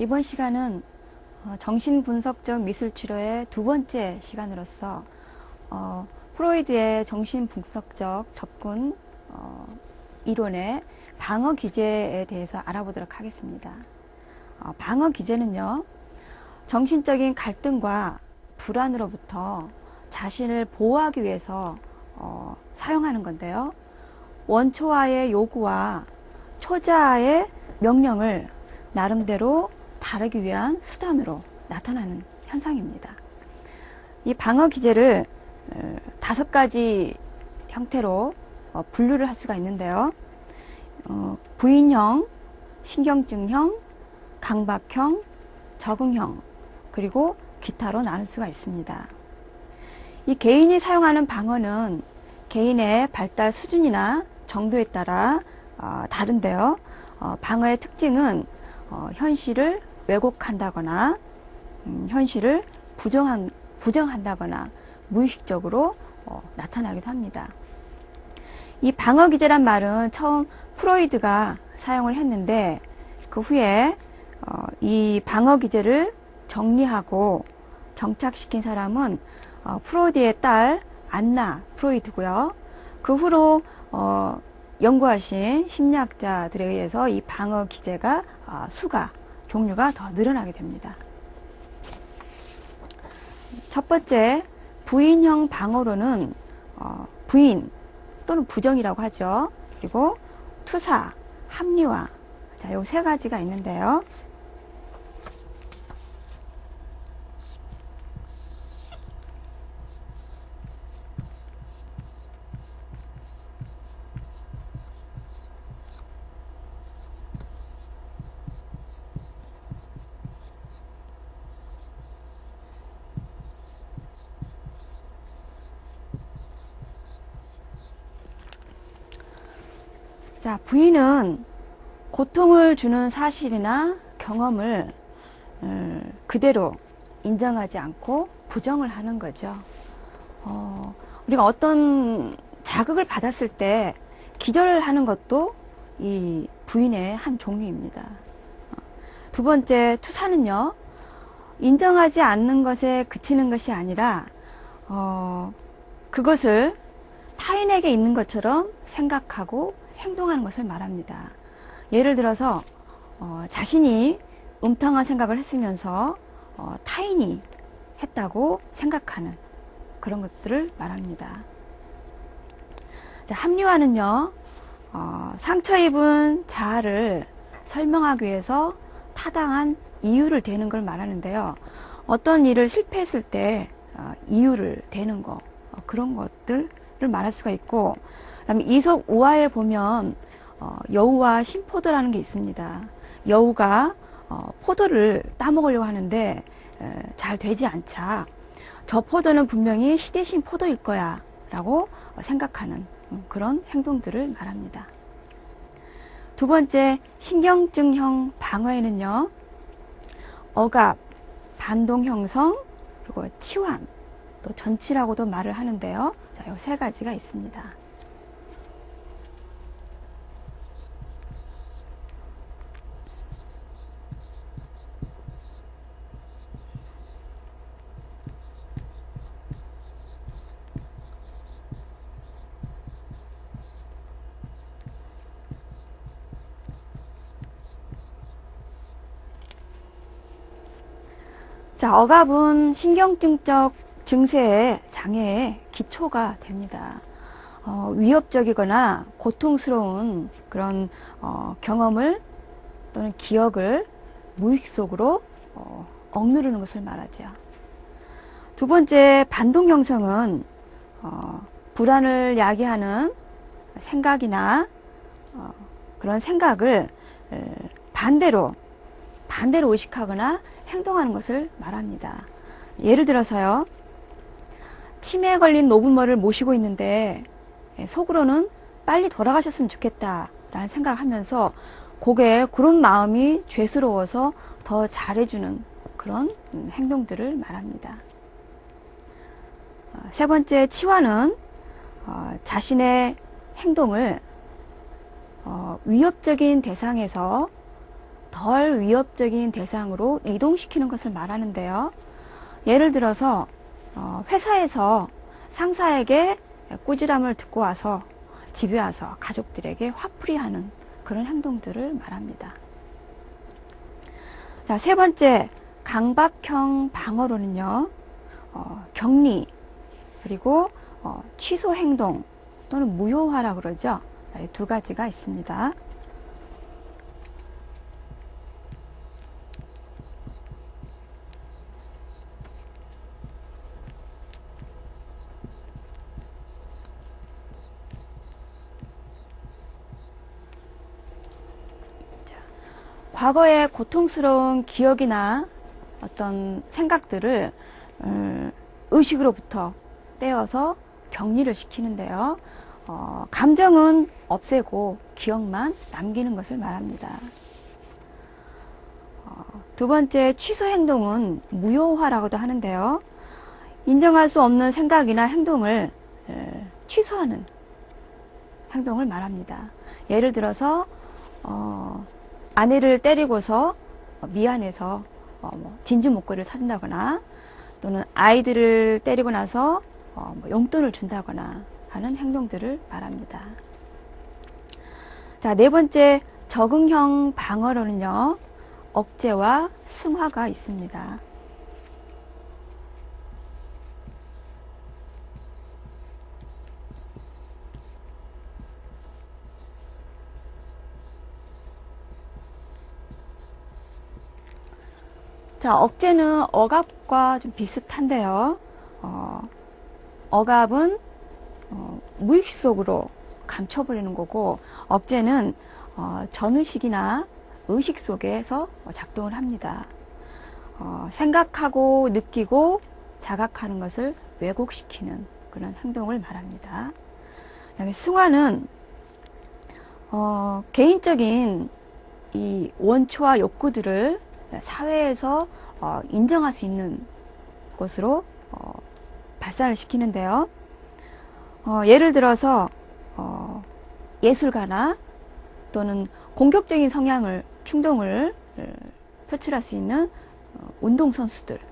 이번 시간은 정신분석적 미술치료의 두 번째 시간으로서 프로이드의 정신분석적 접근 이론의 방어 기제에 대해서 알아보도록 하겠습니다. 방어 기제는요, 정신적인 갈등과 불안으로부터 자신을 보호하기 위해서 사용하는 건데요. 원초와의 요구와 초자아의 명령을 나름대로 다루기 위한 수단으로 나타나는 현상입니다. 이 방어 기제를 5가지 형태로 분류를 할 수가 있는데요. 부인형, 신경증형, 강박형, 적응형, 그리고 기타로 나눌 수가 있습니다. 이 개인이 사용하는 방어는 개인의 발달 수준이나 정도에 따라 다른데요. 방어의 특징은 현실을 왜곡한다거나 현실을 부정한다거나 무의식적으로 나타나기도 합니다. 이 방어 기제란 말은 처음 프로이드가 사용을 했는데 그 후에 이 방어 기제를 정리하고 정착시킨 사람은 프로이드의 딸 안나 프로이드고요. 그 후로 연구하신 심리학자들에 의해서 이 방어 기제가 종류가 더 늘어나게 됩니다. 첫 번째, 부인형 방어로는 부인 또는 부정이라고 하죠. 그리고 투사, 합리화, 자, 요 3가지가 있는데요. 자, 부인은 고통을 주는 사실이나 경험을 그대로 인정하지 않고 부정을 하는 거죠. 우리가 어떤 자극을 받았을 때 기절하는 것도 이 부인의 한 종류입니다. 두 번째, 투사는요, 인정하지 않는 것에 그치는 것이 아니라 그것을 타인에게 있는 것처럼 생각하고 행동하는 것을 말합니다. 예를 들어서 자신이 음탕한 생각을 했으면서 타인이 했다고 생각하는 그런 것들을 말합니다. 자, 합리화는요, 상처 입은 자아를 설명하기 위해서 타당한 이유를 대는 걸 말하는데요. 어떤 일을 실패했을 때 이유를 대는 거, 그런 것들을 말할 수가 있고, 그다음에 이솝 우화에 보면 여우와 신포도라는 게 있습니다. 여우가 포도를 따먹으려고 하는데 잘 되지 않자 저 포도는 분명히 시대신 포도일 거야 라고 생각하는 그런 행동들을 말합니다. 두 번째, 신경증형 방어에는요, 억압, 반동 형성, 그리고 치환, 또 전치라고도 말을 하는데요. 자, 요 3가지가 있습니다. 자, 억압은 신경증적 증세의 장애의 기초가 됩니다. 위협적이거나 고통스러운 그런 경험을 또는 기억을 무의식 속으로 억누르는 것을 말하죠. 두 번째, 반동 형성은 불안을 야기하는 생각이나 그런 생각을 반대로 의식하거나 행동하는 것을 말합니다. 예를 들어서요, 치매에 걸린 노부모를 모시고 있는데 속으로는 빨리 돌아가셨으면 좋겠다 라는 생각을 하면서 곡에 그런 마음이 죄스러워서 더 잘해주는 그런 행동들을 말합니다. 세 번째, 치환은 자신의 행동을 위협적인 대상에서 덜 위협적인 대상으로 이동시키는 것을 말하는데요. 예를 들어서 회사에서 상사에게 꾸지람을 듣고 와서 집에 와서 가족들에게 화풀이하는 그런 행동들을 말합니다. 자, 세 번째 강박형 방어로는요, 격리, 그리고 취소 행동 또는 무효화라 그러죠. 이 두 가지가 있습니다. 과거의 고통스러운 기억이나 어떤 생각들을 의식으로부터 떼어서 격리를 시키는데요. 감정은 없애고 기억만 남기는 것을 말합니다. 두 번째 취소 행동은 무효화라고도 하는데요. 인정할 수 없는 생각이나 행동을 취소하는 행동을 말합니다. 예를 들어서 아내를 때리고서 미안해서 진주 목걸이를 사준다거나, 또는 아이들을 때리고 나서 용돈을 준다거나 하는 행동들을 말합니다. 자, 네 번째 적응형 방어로는요, 억제와 승화가 있습니다. 자, 억제는 억압과 좀 비슷한데요. 억압은 무의식 속으로 감춰버리는 거고, 억제는 전의식이나 의식 속에서 작동을 합니다. 생각하고 느끼고 자각하는 것을 왜곡시키는 그런 행동을 말합니다. 그 다음에 승화는 개인적인 이 원초와 욕구들을 사회에서 인정할 수 있는 것으로 발산을 시키는데요. 예를 들어서 예술가나 또는 공격적인 성향을, 충동을 표출할 수 있는 운동선수들이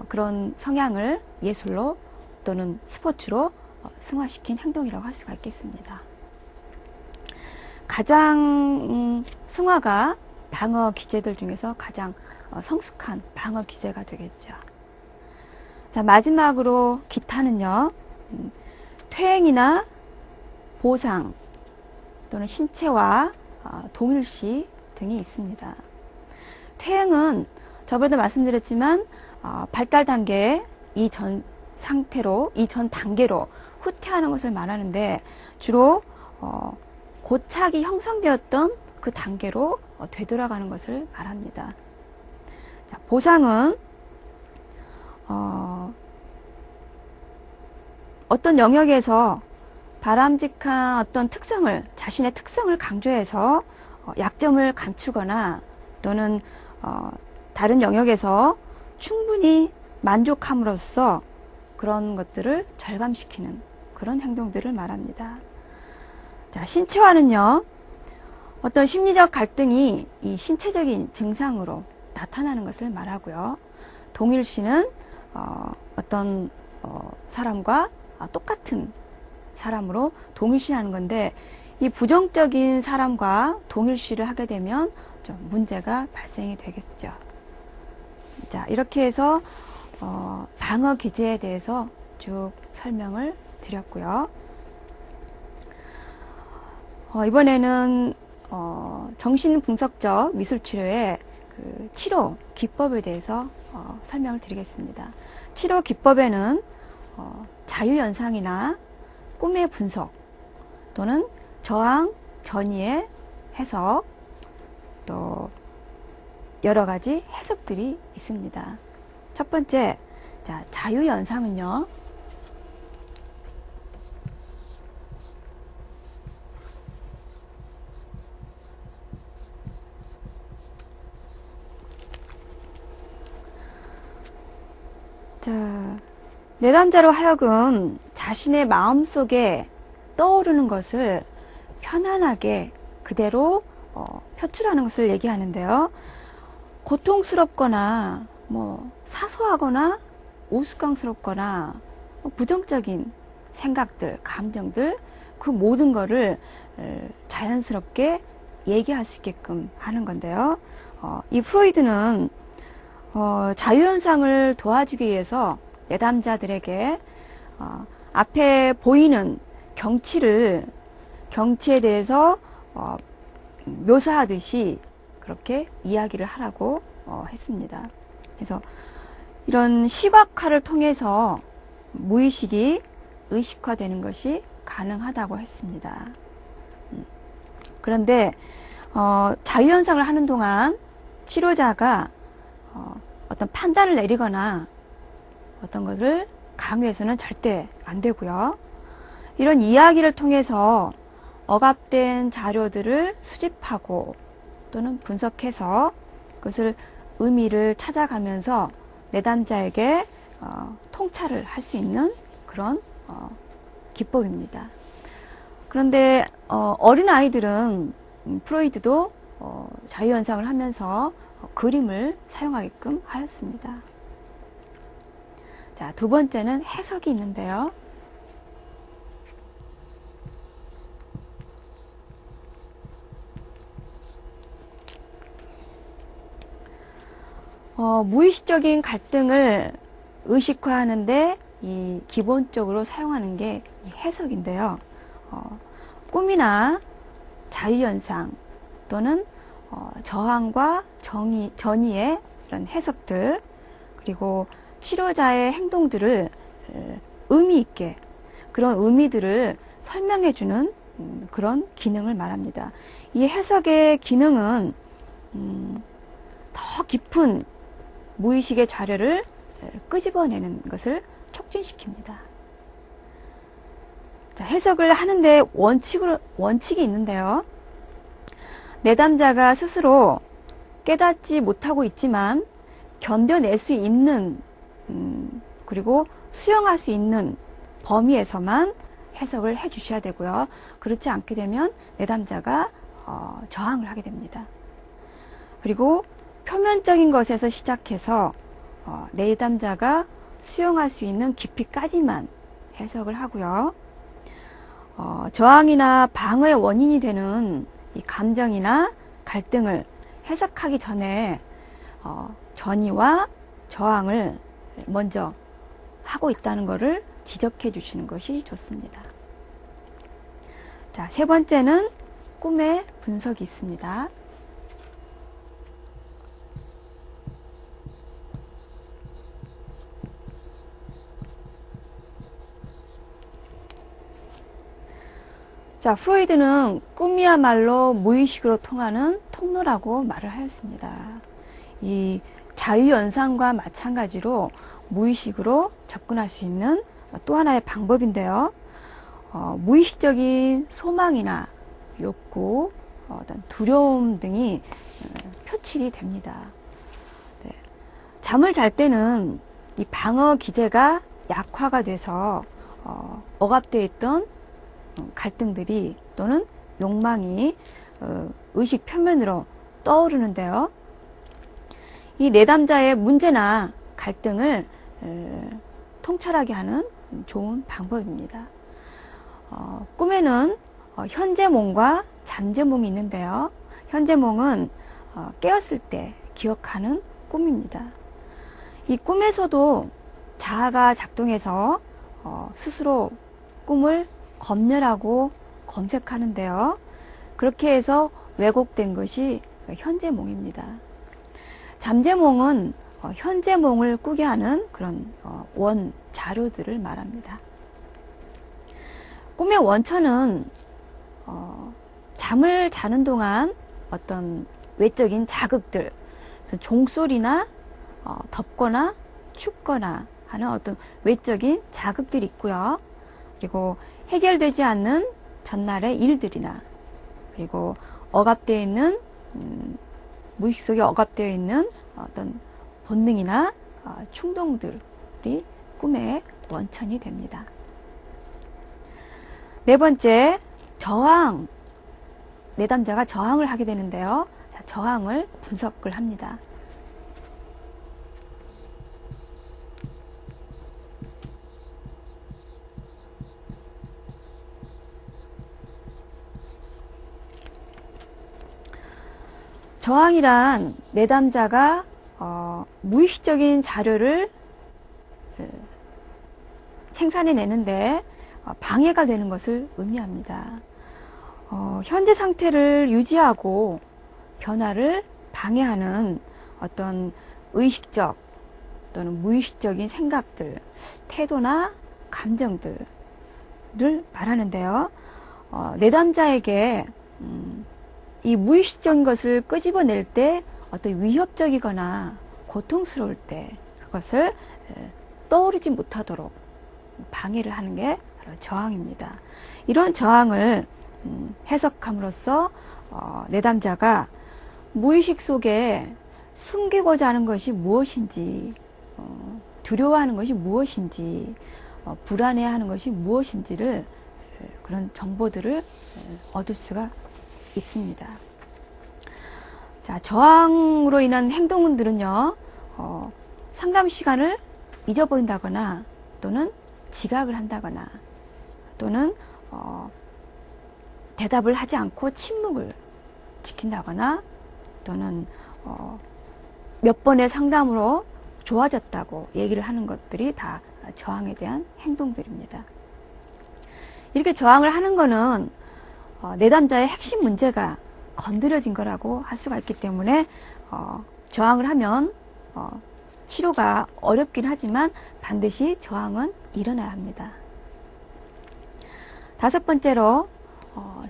그런 성향을 예술로 또는 스포츠로 승화시킨 행동이라고 할 수가 있겠습니다. 가장 승화가 방어 기제들 중에서 가장 성숙한 방어 기제가 되겠죠. 자, 마지막으로 기타는요, 퇴행이나 보상 또는 신체와 동일시 등이 있습니다. 퇴행은 저번에도 말씀드렸지만 발달 단계의 이전 상태로, 이전 단계로 후퇴하는 것을 말하는데, 주로 고착이 형성되었던 그 단계로 되돌아가는 것을 말합니다. 자, 보상은 어떤 영역에서 바람직한 어떤 특성을, 자신의 특성을 강조해서 약점을 감추거나, 또는 다른 영역에서 충분히 만족함으로써 그런 것들을 절감시키는 그런 행동들을 말합니다. 자, 신체화는요, 어떤 심리적 갈등이 이 신체적인 증상으로 나타나는 것을 말하고요. 동일시는 어떤 사람과 똑같은 사람으로 동일시하는 건데, 이 부정적인 사람과 동일시를 하게 되면 좀 문제가 발생이 되겠죠. 자, 이렇게 해서 방어 기제에 대해서 쭉 설명을 드렸고요. 이번에는 정신분석적 미술치료의 그 치료 기법에 대해서 설명을 드리겠습니다. 치료 기법에는 자유연상이나 꿈의 분석, 또는 저항, 전이의 해석, 또 여러 가지 해석들이 있습니다. 첫 번째, 자, 자유연상은요, 자, 내담자로 하여금 자신의 마음속에 떠오르는 것을 편안하게 그대로 표출하는 것을 얘기하는데요. 고통스럽거나 사소하거나 우스꽝스럽거나 부정적인 생각들, 감정들, 그 모든 거를 자연스럽게 얘기할 수 있게끔 하는 건데요. 이 프로이드는 자유현상을 도와주기 위해서 내담자들에게 앞에 보이는 경치에 대해서 묘사하듯이 그렇게 이야기를 하라고 했습니다. 그래서 이런 시각화를 통해서 무의식이 의식화되는 것이 가능하다고 했습니다. 그런데 자유현상을 하는 동안 치료자가 어떤 판단을 내리거나 어떤 것을 강요해서는 절대 안 되고요. 이런 이야기를 통해서 억압된 자료들을 수집하고 또는 분석해서 그것을 의미를 찾아가면서 내담자에게 통찰을 할 수 있는 그런 기법입니다. 그런데 어린 아이들은 프로이드도 자유현상을 하면서 그림을 사용하게끔 하였습니다. 자, 두 번째는 해석이 있는데요. 무의식적인 갈등을 의식화하는데 이 기본적으로 사용하는 게 이 해석인데요. 꿈이나 자유현상 또는 저항과 전이의 이런 해석들, 그리고 치료자의 행동들을 의미 있게 그런 의미들을 설명해주는 그런 기능을 말합니다. 이 해석의 기능은 더 깊은 무의식의 자료를 끄집어내는 것을 촉진시킵니다. 자, 해석을 하는데 원칙이 있는데요. 내담자가 스스로 깨닫지 못하고 있지만 견뎌낼 수 있는 그리고 수용할 수 있는 범위에서만 해석을 해 주셔야 되고요. 그렇지 않게 되면 내담자가 저항을 하게 됩니다. 그리고 표면적인 것에서 시작해서 내담자가 수용할 수 있는 깊이까지만 해석을 하고요. 저항이나 방어의 원인이 되는 이 감정이나 갈등을 해석하기 전에 전이와 저항을 먼저 하고 있다는 것을 지적해 주시는 것이 좋습니다. 자, 세 번째는 꿈의 분석이 있습니다. 자, 프로이드는 꿈이야말로 무의식으로 통하는 통로라고 말을 하였습니다. 이 자유연상과 마찬가지로 무의식으로 접근할 수 있는 또 하나의 방법인데요. 무의식적인 소망이나 욕구, 어떤 두려움 등이 표출이 됩니다. 네. 잠을 잘 때는 이 방어 기제가 약화가 돼서 억압되어 있던 갈등들이 또는 욕망이 의식 표면으로 떠오르는데요. 이 내담자의 문제나 갈등을 통찰하게 하는 좋은 방법입니다. 꿈에는 현재몽과 잠재몽이 있는데요. 현재몽은 깨었을 때 기억하는 꿈입니다. 이 꿈에서도 자아가 작동해서 스스로 꿈을 검열하고 검색하는데요. 그렇게 해서 왜곡된 것이 현재몽입니다. 잠재몽은 현재몽을 꾸게 하는 그런 원 자료들을 말합니다. 꿈의 원천은 잠을 자는 동안 어떤 외적인 자극들, 종소리나 덥거나 춥거나 하는 어떤 외적인 자극들이 있고요. 그리고 해결되지 않는 전날의 일들이나 그리고 억압되어 있는 무의식 속에 억압되어 있는 어떤 본능이나 충동들이 꿈의 원천이 됩니다. 네 번째, 저항. 내담자가 저항을 하게 되는데요. 자, 저항을 분석을 합니다. 저항이란 내담자가 무의식적인 자료를 생산해내는데 방해가 되는 것을 의미합니다. 현재 상태를 유지하고 변화를 방해하는 어떤 의식적 또는 무의식적인 생각들, 태도나 감정들을 말하는데요. 내담자에게 이 무의식적인 것을 끄집어낼 때 어떤 위협적이거나 고통스러울 때 그것을 떠오르지 못하도록 방해를 하는 게 바로 저항입니다. 이런 저항을 해석함으로써 내담자가 무의식 속에 숨기고자 하는 것이 무엇인지, 두려워하는 것이 무엇인지, 불안해하는 것이 무엇인지를 그런 정보들을 얻을 수가 있습니다. 자, 저항으로 인한 행동들은요, 상담 시간을 잊어버린다거나 또는 지각을 한다거나 또는 대답을 하지 않고 침묵을 지킨다거나 또는 몇 번의 상담으로 좋아졌다고 얘기를 하는 것들이 다 저항에 대한 행동들입니다. 이렇게 저항을 하는 거는 내담자의 핵심 문제가 건드려진 거라고 할 수가 있기 때문에 저항을 하면 치료가 어렵긴 하지만 반드시 저항은 일어나야 합니다. 다섯 번째로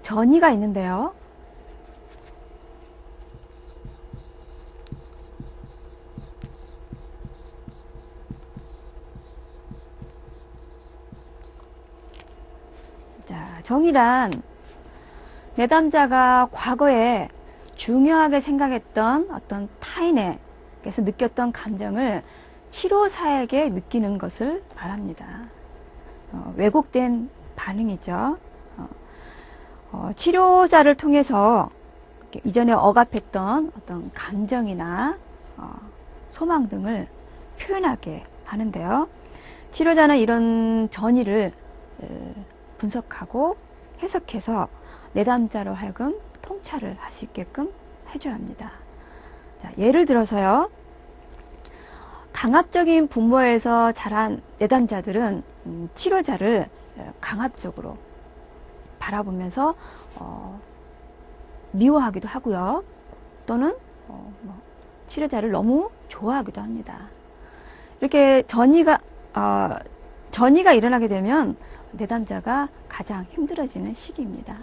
전이가 있는데요. 자, 정의란 내담자가 과거에 중요하게 생각했던 어떤 타인에게서 느꼈던 감정을 치료사에게 느끼는 것을 말합니다. 왜곡된 반응이죠. 치료자를 통해서 이전에 억압했던 어떤 감정이나 소망 등을 표현하게 하는데요. 치료자는 이런 전이를 분석하고 해석해서 내담자로 하여금 통찰을 할 수 있게끔 해줘야 합니다. 자, 예를 들어서요. 강압적인 부모에서 자란 내담자들은 치료자를 강압적으로 바라보면서 미워하기도 하고요. 또는 치료자를 너무 좋아하기도 합니다. 이렇게 전이가 일어나게 되면 내담자가 가장 힘들어지는 시기입니다.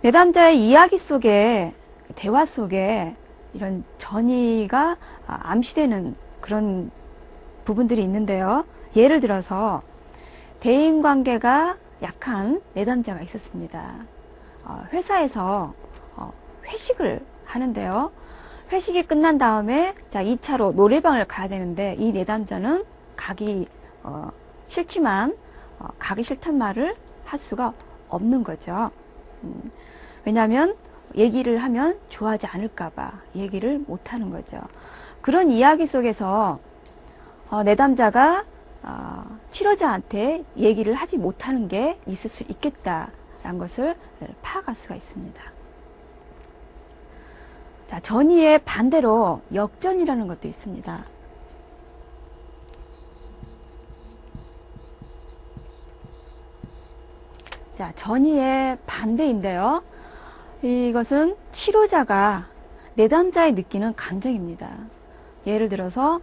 내담자의 이야기 속에, 대화 속에 이런 전이가 암시되는 그런 부분들이 있는데요. 예를 들어서 대인관계가 약한 내담자가 있었습니다. 회사에서 회식을 하는데요. 회식이 끝난 다음에 자 2차로 노래방을 가야 되는데 이 내담자는 가기 싫지만 가기 싫단 말을 할 수가 없는 거죠. 왜냐하면 얘기를 하면 좋아하지 않을까봐 얘기를 못하는 거죠. 그런 이야기 속에서 내담자가 치료자한테 얘기를 하지 못하는 게 있을 수 있겠다라는 것을 파악할 수가 있습니다. 자, 전이의 반대로 역전이라는 것도 있습니다. 자, 전이의 반대인데요. 이것은 치료자가 내담자에 느끼는 감정입니다. 예를 들어서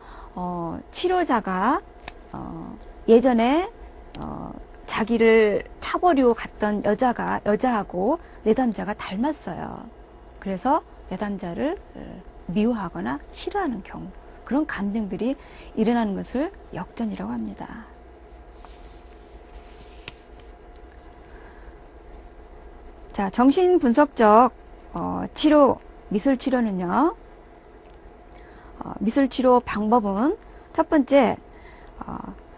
치료자가 예전에 자기를 차버리고 갔던 여자하고 내담자가 닮았어요. 그래서 내담자를 미워하거나 싫어하는 경우, 그런 감정들이 일어나는 것을 역전이라고 합니다. 자, 정신분석적 치료, 미술치료는요. 미술치료 방법은 첫 번째,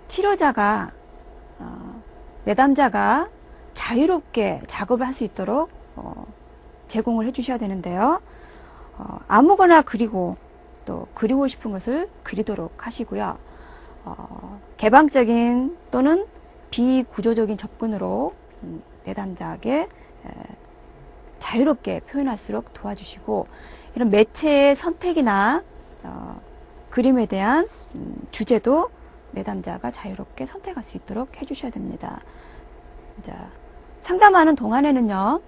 치료자가 내담자가 자유롭게 작업을 할 수 있도록 제공을 해주셔야 되는데요. 아무거나 그리고 또 그리고 싶은 것을 그리도록 하시고요. 개방적인 또는 비구조적인 접근으로 내담자에게 자유롭게 표현할수록 도와주시고, 이런 매체의 선택이나 그림에 대한 주제도 내담자가 자유롭게 선택할 수 있도록 해주셔야 됩니다. 자, 상담하는 동안에는요,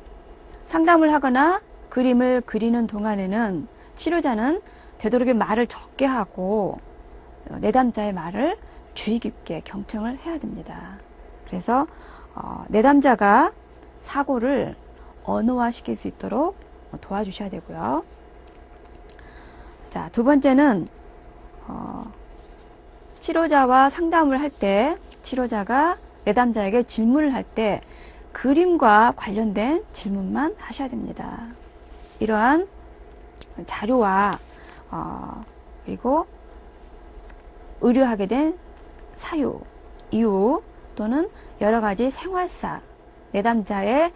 상담을 하거나 그림을 그리는 동안에는 치료자는 되도록이면 말을 적게 하고 내담자의 말을 주의 깊게 경청을 해야 됩니다. 그래서 내담자가 사고를 언어화시킬 수 있도록 도와주셔야 되고요. 자, 두 번째는 치료자와 상담을 할 때 치료자가 내담자에게 질문을 할 때 그림과 관련된 질문만 하셔야 됩니다. 이러한 자료와 그리고 의뢰하게 된 사유, 이유 또는 여러 가지 생활사, 내담자의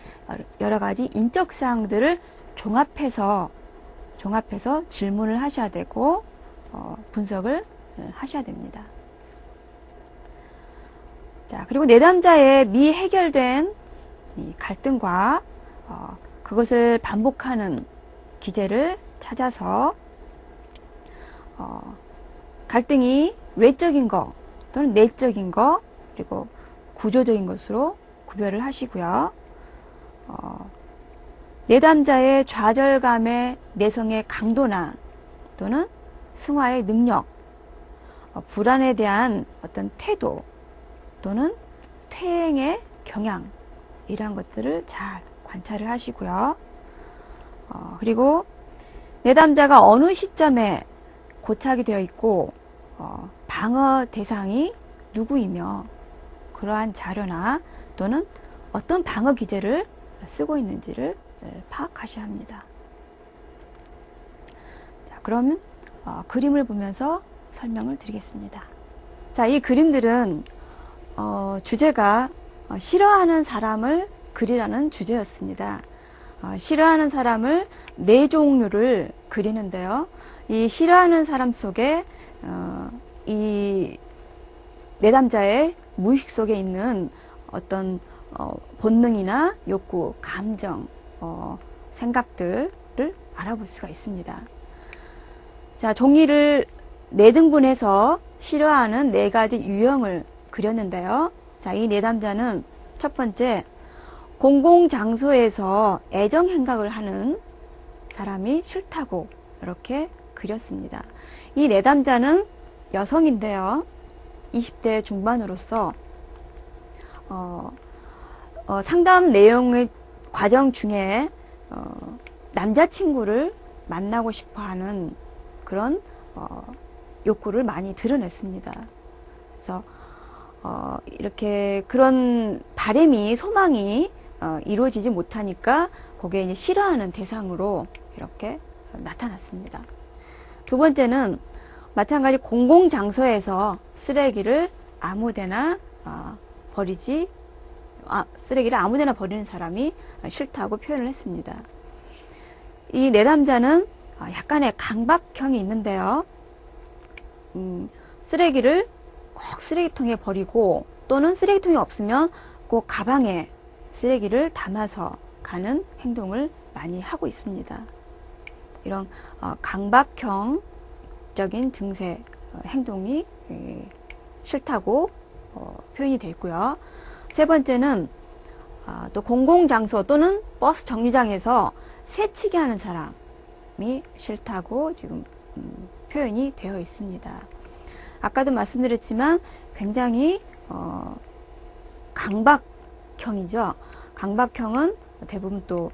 여러 가지 인적 사항들을 종합해서 질문을 하셔야 되고 분석을 하셔야 됩니다. 자, 그리고 내담자의 미해결된 이 갈등과 그것을 반복하는 기제를 찾아서 갈등이 외적인 거 또는 내적인 거 그리고 구조적인 것으로 구별을 하시고요. 내담자의 좌절감의 내성의 강도나 또는 승화의 능력, 불안에 대한 어떤 태도 또는 퇴행의 경향, 이러한 것들을 잘 관찰을 하시고요. 그리고 내담자가 어느 시점에 고착이 되어 있고 방어 대상이 누구이며 그러한 자료나 또는 어떤 방어 기제를 쓰고 있는지를 파악하셔야 합니다. 자, 그러면 그림을 보면서 설명을 드리겠습니다. 자, 이 그림들은 주제가 싫어하는 사람을 그리라는 주제였습니다. 싫어하는 사람을 4종류를 그리는데요. 이 싫어하는 사람 속에 이 내담자의 무의식 속에 있는 어떤 본능이나 욕구, 감정, 생각들을 알아볼 수가 있습니다. 자, 종이를 4등분해서 싫어하는 4가지 유형을 그렸는데요. 자, 이 내담자는 첫 번째, 공공장소에서 애정 행각을 하는 사람이 싫다고 이렇게 그렸습니다. 이 내담자는 여성인데요. 20대 중반으로서 상담 내용의 과정 중에 남자친구를 만나고 싶어하는 그런 욕구를 많이 드러냈습니다. 그래서 이렇게 그런 바람이 소망이 이루어지지 못하니까 거기에 이제 싫어하는 대상으로 이렇게 나타났습니다. 두 번째는 마찬가지 공공장소에서 쓰레기를 아무데나 쓰레기를 아무데나 버리는 사람이 싫다고 표현을 했습니다. 이 내담자는 약간의 강박형이 있는데요. 쓰레기를 꼭 쓰레기통에 버리고 또는 쓰레기통이 없으면 꼭 가방에 쓰레기를 담아서 가는 행동을 많이 하고 있습니다. 이런 강박형적인 증세 행동이 싫다고 표현이 되어 있고요. 세 번째는 또 공공장소 또는 버스 정류장에서 새치기 하는 사람이 싫다고 지금 표현이 되어 있습니다. 아까도 말씀드렸지만 굉장히 강박형이죠. 강박형은 대부분 또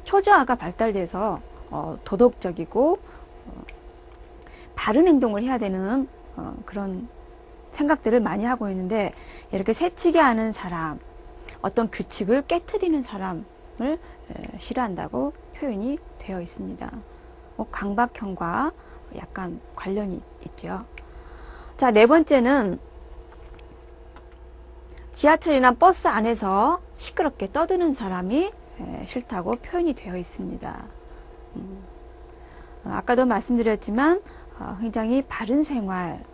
초저하가 발달돼서 도덕적이고 바른 행동을 해야 되는 그런 생각들을 많이 하고 있는데, 이렇게 새치게 하는 사람, 어떤 규칙을 깨트리는 사람을 싫어한다고 표현이 되어 있습니다. 강박형과 약간 관련이 있죠. 자, 네 번째는 지하철이나 버스 안에서 시끄럽게 떠드는 사람이 싫다고 표현이 되어 있습니다. 아까도 말씀드렸지만 굉장히 바른 생활,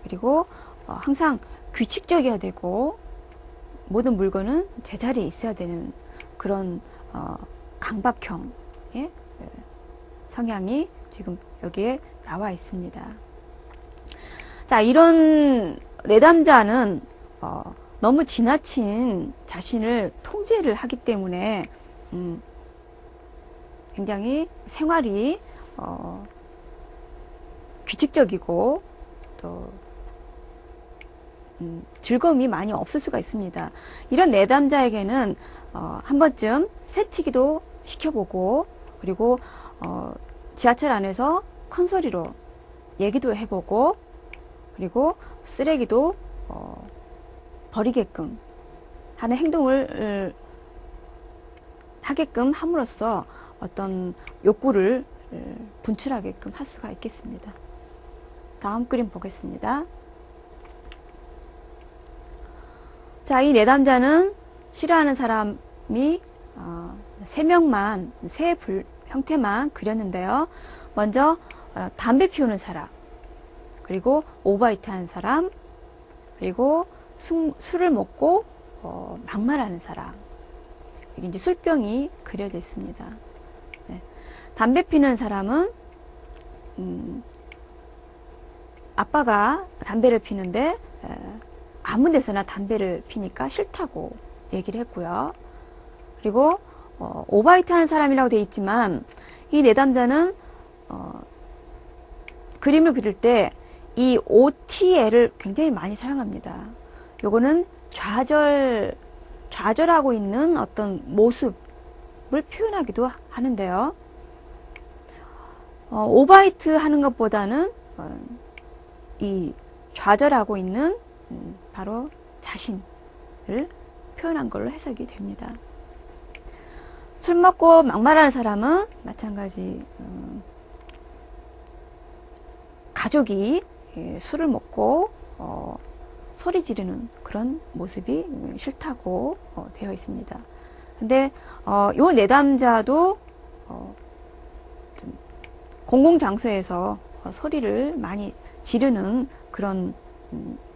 그리고 항상 규칙적이어야 되고 모든 물건은 제자리에 있어야 되는 그런 강박형의 성향이 지금 여기에 나와 있습니다. 자, 이런 내담자는 너무 지나친 자신을 통제를 하기 때문에 굉장히 생활이 규칙적이고 또 즐거움이 많이 없을 수가 있습니다. 이런 내담자에게는 한 번쯤 새치기도 시켜보고, 그리고 지하철 안에서 큰 소리로 얘기도 해보고, 그리고 쓰레기도 버리게끔 하는 행동을 하게끔 함으로써 어떤 욕구를 분출하게끔 할 수가 있겠습니다. 다음 그림 보겠습니다. 자, 이 내담자는 싫어하는 사람이 세 명만, 세 형태만 그렸는데요. 먼저 담배 피우는 사람, 그리고 오버이트 하는 사람, 그리고 술을 먹고 막말하는 사람. 여기 이제 술병이 그려져 있습니다. 네. 담배 피는 사람은 아빠가 담배를 피는데 아무 데서나 담배를 피니까 싫다고 얘기를 했고요. 그리고 오바이트 하는 사람이라고 되어 있지만 이 내담자는 그림을 그릴 때 이 OTL을 굉장히 많이 사용합니다. 요거는 좌절하고 있는 어떤 모습을 표현하기도 하는데요. 오바이트 하는 것보다는 이 좌절하고 있는 바로 자신을 표현한 걸로 해석이 됩니다. 술 먹고 막말하는 사람은 마찬가지 가족이 술을 먹고 소리 지르는 그런 모습이 싫다고 되어 있습니다. 근데 요 내담자도 공공장소에서 소리를 많이 지르는 그런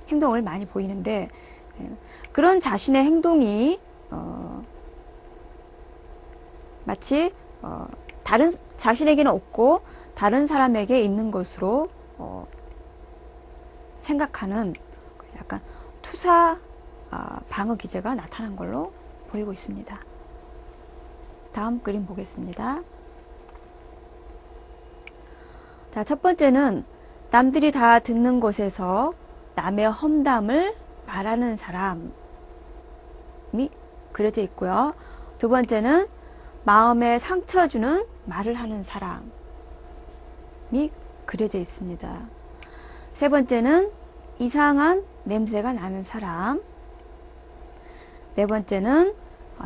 행동을 많이 보이는데, 그런 자신의 행동이 마치 다른 자신에게는 없고 다른 사람에게 있는 것으로 생각하는 약간 투사 방어 기제가 나타난 걸로 보이고 있습니다. 다음 그림 보겠습니다. 자, 첫 번째는 남들이 다 듣는 곳에서 남의 험담을 말하는 사람이 그려져 있고요. 두 번째는 마음에 상처 주는 말을 하는 사람이 그려져 있습니다. 세 번째는 이상한 냄새가 나는 사람. 네 번째는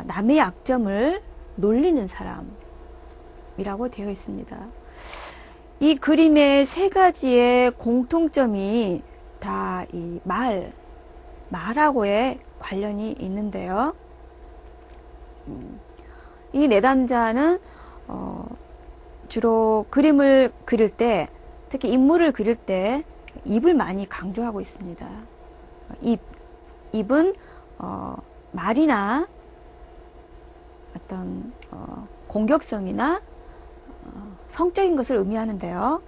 남의 약점을 놀리는 사람이라고 되어 있습니다. 이 그림의 세 가지의 공통점이 다 이 말하고의 관련이 있는데요. 이 내담자는 주로 그림을 그릴 때, 특히 인물을 그릴 때 입을 많이 강조하고 있습니다. 입은 말이나 어떤 공격성이나 성적인 것을 의미하는데요.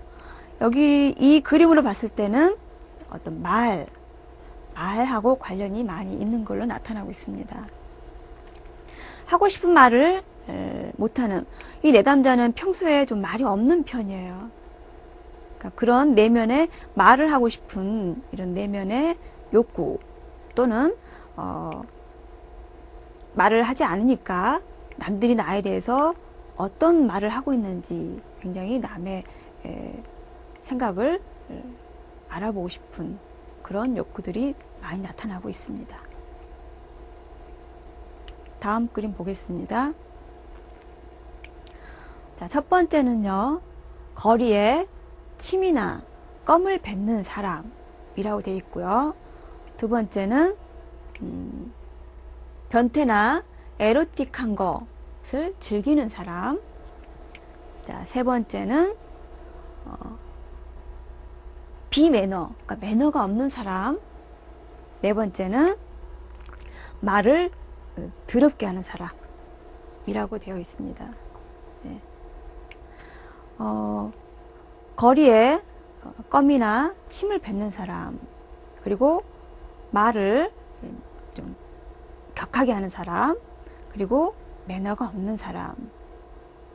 여기 이 그림으로 봤을 때는 어떤 말하고 관련이 많이 있는 걸로 나타나고 있습니다. 하고 싶은 말을 못하는, 이 내담자는 평소에 좀 말이 없는 편이에요. 그러니까 그런 내면의 말을 하고 싶은 이런 내면의 욕구, 또는 말을 하지 않으니까 남들이 나에 대해서 어떤 말을 하고 있는지 굉장히 남의 생각을 알아보고 싶은 그런 욕구들이 많이 나타나고 있습니다. 다음 그림 보겠습니다. 자, 첫 번째는요, 거리에 침이나 껌을 뱉는 사람이라고 되어 있고요. 두 번째는 변태나 에로틱한 것을 즐기는 사람. 자, 세 번째는 비매너, 그러니까 매너가 없는 사람. 네 번째는 말을 더럽게 하는 사람이라고 되어 있습니다. 네. 거리에 껌이나 침을 뱉는 사람, 그리고 말을 좀 격하게 하는 사람, 그리고 매너가 없는 사람.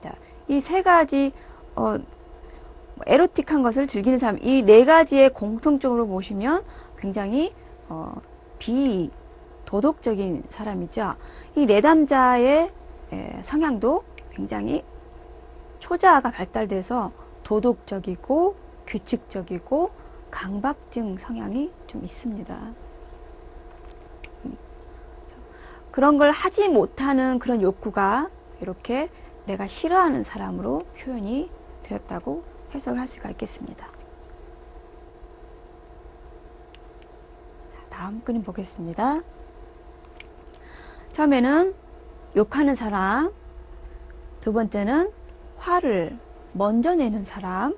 자, 이 세 가지 에로틱한 것을 즐기는 사람, 이 네 가지의 공통점으로 보시면 굉장히 비도덕적인 사람이죠. 이 내담자의 성향도 굉장히 초자아가 발달돼서 도덕적이고 규칙적이고 강박증 성향이 좀 있습니다. 그런 걸 하지 못하는 그런 욕구가 이렇게 내가 싫어하는 사람으로 표현이 되었다고 해석을 할 수가 있겠습니다. 다음 그림 보겠습니다. 처음에는 욕하는 사람, 두 번째는 화를 먼저 내는 사람,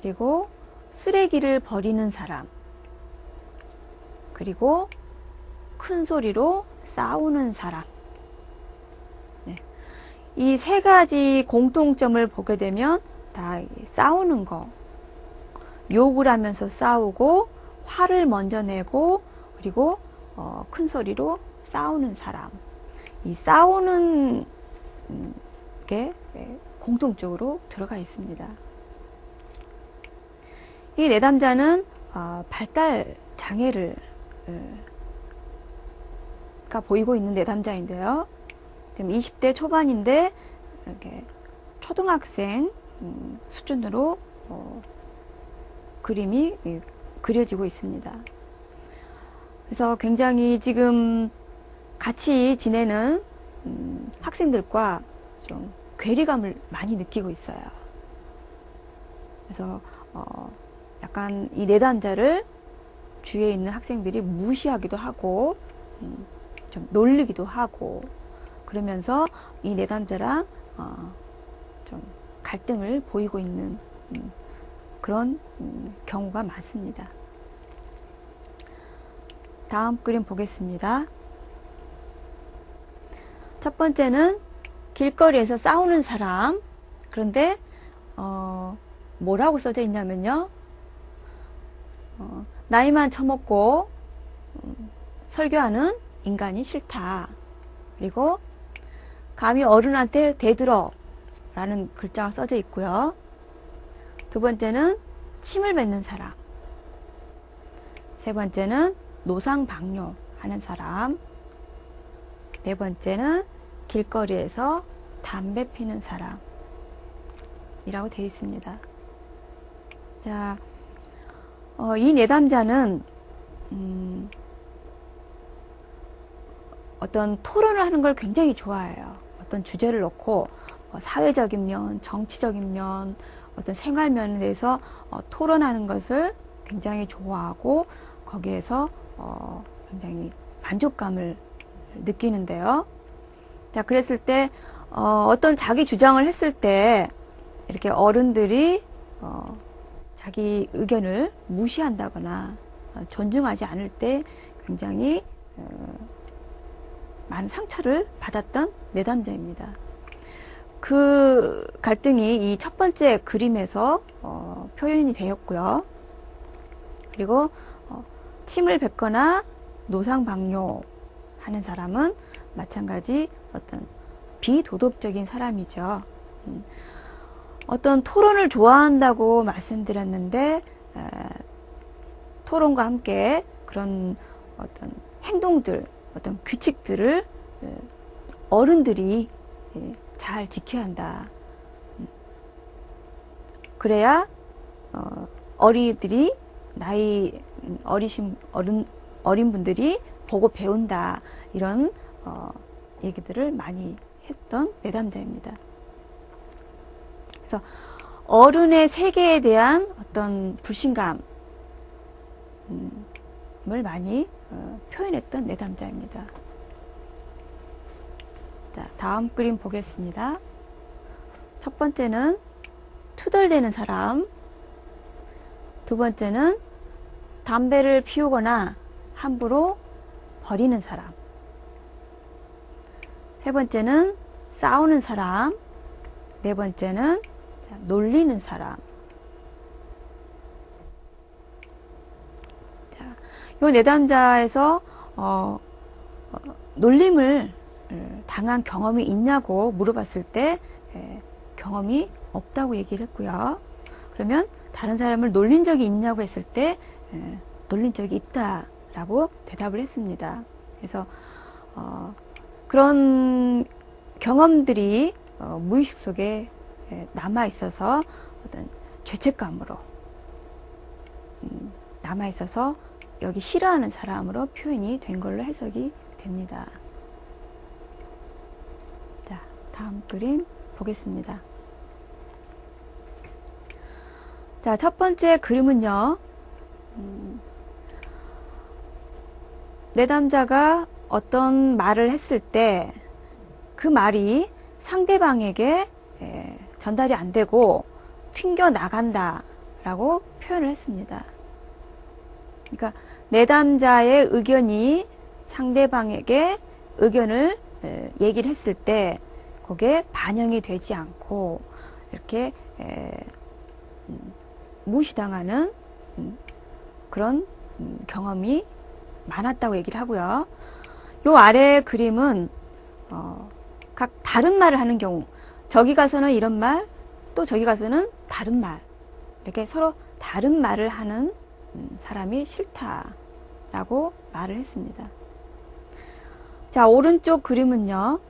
그리고 쓰레기를 버리는 사람, 그리고 큰 소리로 싸우는 사람. 네. 이 세 가지 공통점을 보게 되면 다 싸우는 거, 욕을 하면서 싸우고 화를 먼저 내고 그리고 큰 소리로 싸우는 사람. 이 싸우는 게 공통적으로 들어가 있습니다. 이 내담자는 발달 장애를 가 보이고 있는 내담자인데요. 지금 20대 초반인데 이렇게 초등학생 수준으로 그림이 그려지고 있습니다. 그래서 굉장히 지금 같이 지내는 학생들과 좀 괴리감을 많이 느끼고 있어요. 그래서 약간 이 내담자를 주위에 있는 학생들이 무시하기도 하고 좀 놀리기도 하고 그러면서 이 내담자랑 좀 갈등을 보이고 있는 그런 경우가 많습니다. 다음 그림 보겠습니다. 첫 번째는 길거리에서 싸우는 사람. 그런데 뭐라고 써져 있냐면요. 나이만 처먹고 설교하는 인간이 싫다. 그리고 감히 어른한테 대들어 라는 글자가 써져 있고요. 두 번째는 침을 뱉는 사람. 세 번째는 노상방뇨 하는 사람. 네 번째는 길거리에서 담배 피는 사람이라고 되어 있습니다. 자, 이 내담자는 어떤 토론을 하는 걸 굉장히 좋아해요. 어떤 주제를 놓고 사회적인 면, 정치적인 면, 어떤 생활 면에 대해서 토론하는 것을 굉장히 좋아하고 거기에서 굉장히 만족감을 느끼는데요. 자, 그랬을 때 어떤 자기 주장을 했을 때 이렇게 어른들이 자기 의견을 무시한다거나 존중하지 않을 때 굉장히 많은 상처를 받았던 내담자입니다. 그 갈등이 이 첫 번째 그림에서 표현이 되었고요. 그리고 침을 뱉거나 노상방뇨 하는 사람은 마찬가지 어떤 비도덕적인 사람이죠. 어떤 토론을 좋아한다고 말씀드렸는데 토론과 함께 그런 어떤 행동들, 어떤 규칙들을 어른들이 잘 지켜야 한다. 그래야 어린이들이 나이 어린 분들이 보고 배운다. 이런 얘기들을 많이 했던 내담자입니다. 그래서 어른의 세계에 대한 어떤 불신감을 많이 표현했던 내담자입니다. 자, 다음 그림 보겠습니다. 첫 번째는 투덜대는 사람, 두 번째는 담배를 피우거나 함부로 버리는 사람, 세 번째는 싸우는 사람, 네 번째는 놀리는 사람. 자, 요 내담자에서 놀림을 당한 경험이 있냐고 물어봤을 때 경험이 없다고 얘기를 했고요. 그러면 다른 사람을 놀린 적이 있냐고 했을 때 놀린 적이 있다라고 대답을 했습니다. 그래서 그런 경험들이 무의식 속에 남아 있어서 어떤 죄책감으로 남아 있어서 여기 싫어하는 사람으로 표현이 된 걸로 해석이 됩니다. 자, 다음 그림 보겠습니다. 자, 첫 번째 그림은요, 내담자가 어떤 말을 했을 때 그 말이 상대방에게 전달이 안 되고 튕겨 나간다 라고 표현을 했습니다. 그러니까 내담자의 의견이 상대방에게 의견을 얘기를 했을 때 그게 반영이 되지 않고 이렇게 무시당하는 그런 경험이 많았다고 얘기를 하고요. 요 아래 그림은 각 다른 말을 하는 경우, 저기 가서는 이런 말, 또 저기 가서는 다른 말, 이렇게 서로 다른 말을 하는 사람이 싫다라고 말을 했습니다. 자, 오른쪽 그림은요,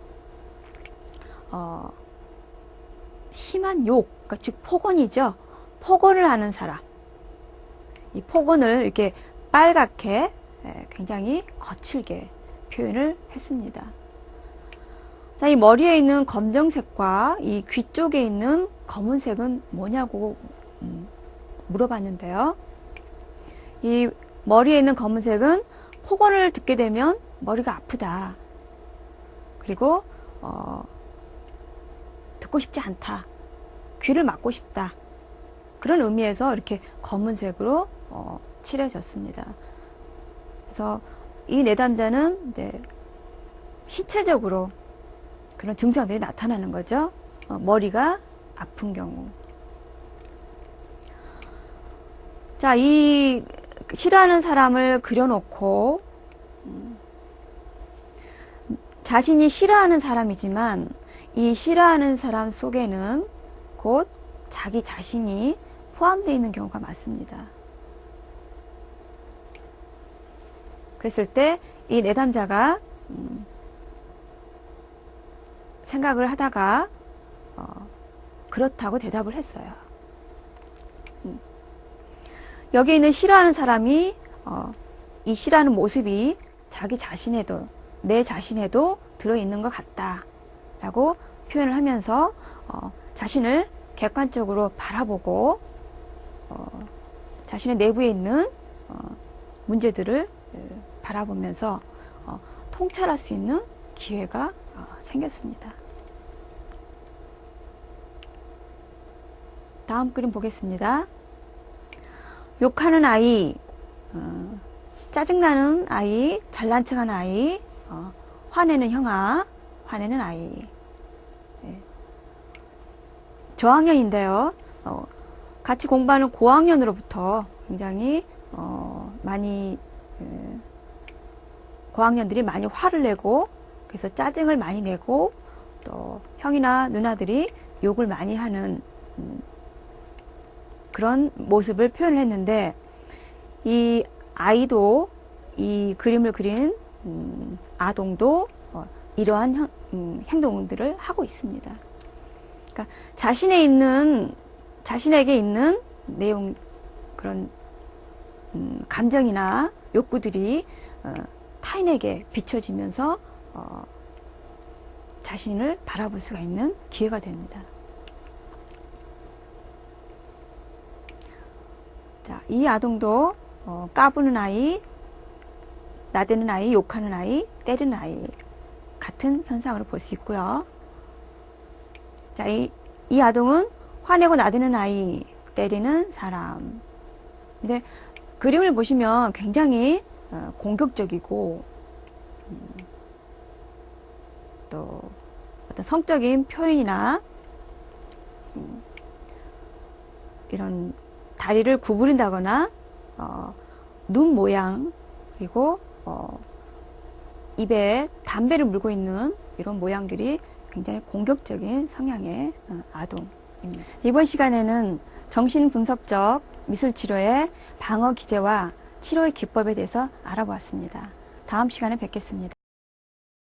심한 욕, 그러니까 즉 폭언이죠. 폭언을 하는 사람. 이 폭언을 이렇게 빨갛게 굉장히 거칠게 표현을 했습니다. 자, 이 머리에 있는 검정색과 이 귀 쪽에 있는 검은색은 뭐냐고 물어봤는데요. 이 머리에 있는 검은색은 폭언을 듣게 되면 머리가 아프다. 그리고 듣고 싶지 않다. 귀를 막고 싶다. 그런 의미에서 이렇게 검은색으로 칠해졌습니다. 그래서 이 내담자는 이제 신체적으로 그런 증상들이 나타나는 거죠. 머리가 아픈 경우. 자, 이 싫어하는 사람을 그려놓고 자신이 싫어하는 사람이지만 이 싫어하는 사람 속에는 곧 자기 자신이 포함되어 있는 경우가 많습니다. 그랬을 때 이 내담자가 생각을 하다가 그렇다고 대답을 했어요. 여기 있는 싫어하는 사람이 이 싫어하는 모습이 자기 자신에도, 내 자신에도 들어있는 것 같다 라고 표현을 하면서 자신을 객관적으로 바라보고 자신의 내부에 있는 문제들을 바라보면서 통찰할 수 있는 기회가 생겼습니다. 다음 그림 보겠습니다. 욕하는 아이, 짜증나는 아이, 잘난 척하는 아이, 화내는 형아, 화내는 아이. 저학년인데요. 같이 공부하는 고학년으로부터 굉장히 많이 고학년들이 많이 화를 내고 그래서 짜증을 많이 내고 또 형이나 누나들이 욕을 많이 하는 그런 모습을 표현을 했는데 이 아이도 이 그림을 그린 아동도 이러한 행동들을 하고 있습니다. 그러니까 자신에게 있는 내용 그런 감정이나 욕구들이 타인에게 비춰지면서 자신을 바라볼 수가 있는 기회가 됩니다. 자, 이 아동도 까부는 아이, 나대는 아이, 욕하는 아이, 때리는 아이. 같은 현상으로 볼 수 있고요. 자, 이 아동은 화내고 나대는 아이, 때리는 사람. 근데 그림을 보시면 굉장히 공격적이고 또 어떤 성적인 표현이나 이런 다리를 구부린다거나 눈 모양 그리고 입에 담배를 물고 있는 이런 모양들이 굉장히 공격적인 성향의 아동입니다. 이번 시간에는 정신분석적 미술치료의 방어 기제와 치료의 기법에 대해서 알아보았습니다. 다음 시간에 뵙겠습니다.